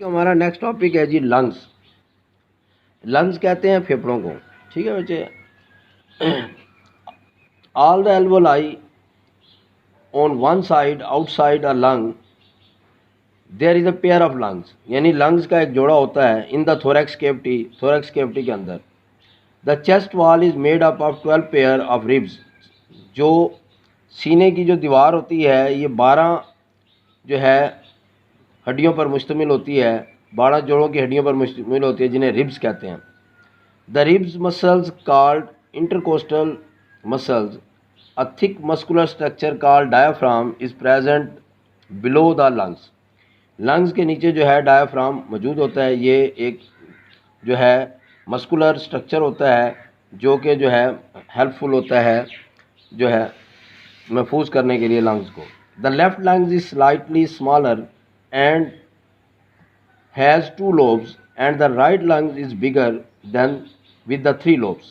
हमारा next topic है जी lungs. Lungs कहते हैं फेफड़ों को। ठीक है बच्चे। All the alveoli on one side outside a lung there is a pair of lungs, यानी लंग्स का एक जोड़ा होता है इन द थोरैक्स कैविटी के अंदर। The chest wall is made up of 12 pair of ribs. जो सीने की जो दीवार होती है ये 12 जो है हड्डियों पर मुश्तमिल होती है, 12 जोड़ों की हड्डियों पर मुश्तमिल होती है, जिन्हें रिब्स कहते हैं। The ribs muscles called intercostal muscles, a thick muscular structure called diaphragm is present below the lungs. Lungs के नीचे जो है डायाफ्राम मौजूद होता है। ये एक जो है मस्कुलर स्ट्रक्चर होता है जो कि जो है हेल्पफुल होता है जो है महफूज करने के लिए लंग्स को। The left lungs is slightly smaller and has two lobes and the right lung is bigger than with the 3 lobes.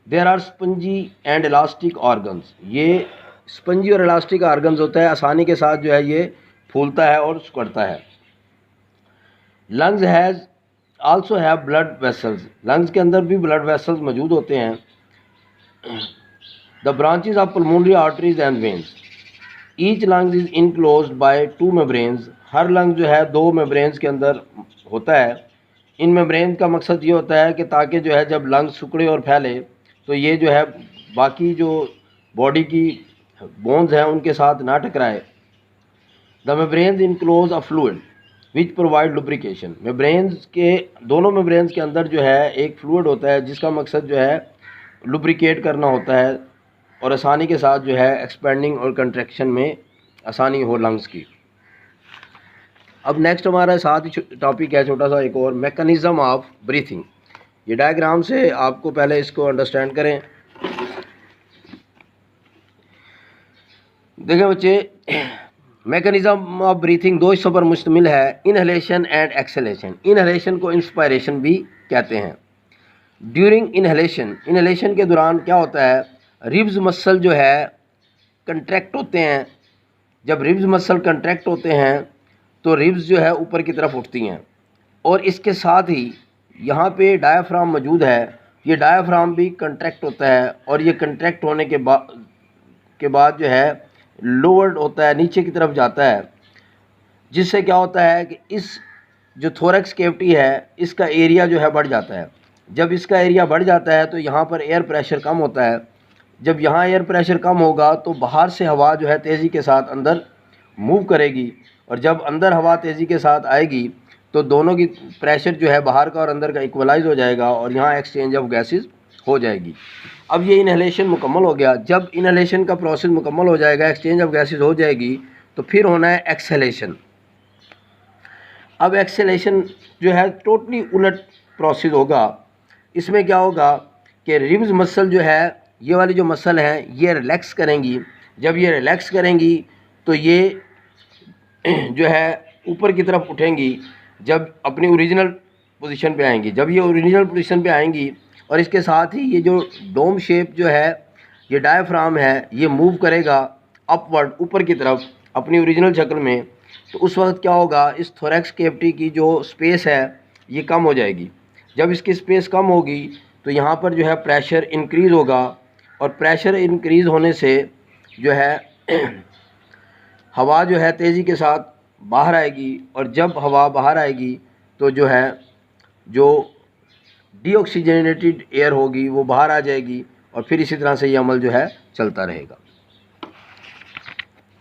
There are spongy and elastic organs. ये स्पंजी और इलास्टिक ऑर्गन्स होता है, आसानी के साथ जो है ये फूलता है और सिकुड़ता है। Lungs has also have blood vessels. Lungs के अंदर भी ब्लड वेसल्स मौजूद होते हैं। The branches of pulmonary arteries and veins. Each lungs is enclosed bye 2 membranes. Her lung जो है 2 मेम्ब्रेन्स के अंदर होता है। इन मेम्ब्रेन का मकसद ये होता है कि ताकि जो है जब लंग सिकुड़े और फैले तो ये जो है बाकी जो बॉडी की बोन्स हैं उनके साथ ना टकराए। The membranes enclose a fluid which provide lubrication. Membranes के दोनों मेम्ब्रेन्स के अंदर जो है एक फ्लूइड होता है जिसका मकसद जो है लुब्रिकेट करना होता है और आसानी के साथ जो है एक्सपेंडिंग और कंट्रैक्शन में आसानी हो लंग्स की। अब नेक्स्ट हमारा साथ ही टॉपिक है छोटा सा एक और, मैकेनिज़्म ऑफ ब्रीथिंग। ये डायग्राम से आपको पहले इसको अंडरस्टैंड करें। देखें बच्चे, मैकेनिज़्म ऑफ ब्रीथिंग 2 हिस्सों पर मुश्तमिल है, इनहेलेशन एंड एक्सहेलेशन। इनहेलेशन को इंस्पायरेशन भी कहते हैं। ड्यूरिंग इनहेलेशन के दौरान क्या होता है, रिब्स मसल जो है कंट्रैक्ट होते हैं। जब रिब्स मसल कंट्रैक्ट होते हैं तो रिब्स जो है ऊपर की तरफ उठती हैं और इसके साथ ही यहाँ पे डायाफ्राम मौजूद है। ये डायाफ्राम भी कंट्रैक्ट होता है और ये कंट्रैक्ट होने के बाद जो है लोअर्ड होता है, नीचे की तरफ जाता है, जिससे क्या होता है कि इस जो थोरैक्स कैविटी है इसका एरिया जो है बढ़ जाता है। जब इसका एरिया बढ़ जाता है तो यहाँ पर एयर प्रेशर कम होता है। जब यहाँ एयर प्रेशर कम होगा तो बाहर से हवा जो है तेज़ी के साथ अंदर मूव करेगी और जब अंदर हवा तेज़ी के साथ आएगी तो दोनों की प्रेशर जो है बाहर का और अंदर का इक्वलाइज हो जाएगा और यहाँ एक्सचेंज ऑफ गैसेस हो जाएगी। अब ये इनहेलेशन मुकम्मल हो गया। जब इनहेलेशन का प्रोसेस मुकम्मल हो जाएगा, एक्सचेंज ऑफ गैसेस हो जाएगी, तो फिर होना है एक्सहेलेशन। अब एक्सहेलेशन जो है टोटली उलट प्रोसेस होगा। इसमें क्या होगा कि रिब्स मसल जो है, ये वाली जो मसल हैं ये रिलैक्स करेंगी। जब ये रिलैक्स करेंगी तो ये जो है ऊपर की तरफ उठेंगी, जब अपनी ओरिजिनल पोजीशन पे आएंगी। जब ये ओरिजिनल पोजीशन पे आएंगी और इसके साथ ही ये जो डोम शेप जो है ये डायफ्राम है ये मूव करेगा अपवर्ड ऊपर की तरफ अपनी ओरिजिनल शक्ल में, तो उस वक्त क्या होगा, इस थोरैक्स कैविटी की जो स्पेस है ये कम हो जाएगी। जब इसकी स्पेस कम होगी तो यहाँ पर जो है प्रेशर इंक्रीज़ होगा और प्रेशर इंक्रीज़ होने से जो है हवा जो है तेज़ी के साथ बाहर आएगी और जब हवा बाहर आएगी तो जो है जो डीऑक्सीजनेटेड एयर होगी वो बाहर आ जाएगी और फिर इसी तरह से ये अमल जो है चलता रहेगा।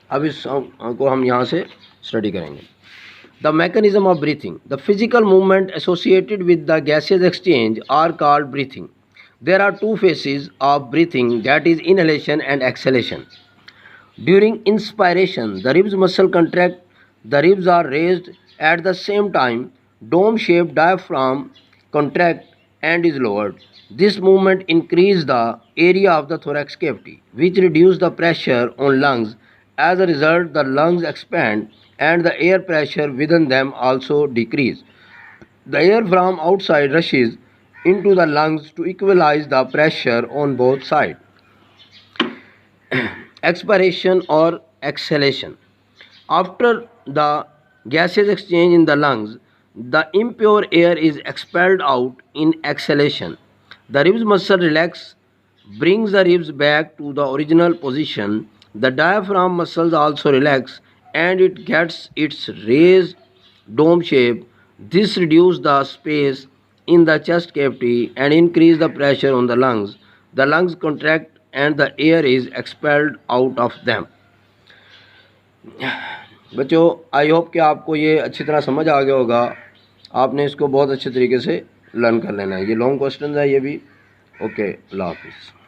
अब इस को हम यहाँ से स्टडी करेंगे। The mechanism of breathing. The physical movement associated with the gases exchange are called breathing. There are 2 phases of breathing, that is inhalation and exhalation. During inspiration, the ribs muscle contract, the ribs are raised. At the same time, dome-shaped diaphragm contract and is lowered. This movement increases the area of the thorax cavity, which reduces the pressure on lungs. As a result, the lungs expand and the air pressure within them also decrease. The air from outside rushes into the lungs to equalize the pressure on both sides. Expiration or exhalation. After the gases exchange in the lungs, The impure air is expelled out in exhalation. The ribs muscle relax, brings the ribs back to the original position. The diaphragm muscles also relax and it gets its raised dome shape. This reduces the space in the chest cavity and increase the pressure on the lungs. The lungs contract and the air is expelled out of them. बच्चों, I hope कि आपको ये अच्छी तरह समझ आ गया होगा। आपने इसको बहुत अच्छे तरीके से लर्न कर लेना है। ये लॉन्ग क्वेश्चन है ये भी। ओके, अल्लाह हाफिज़।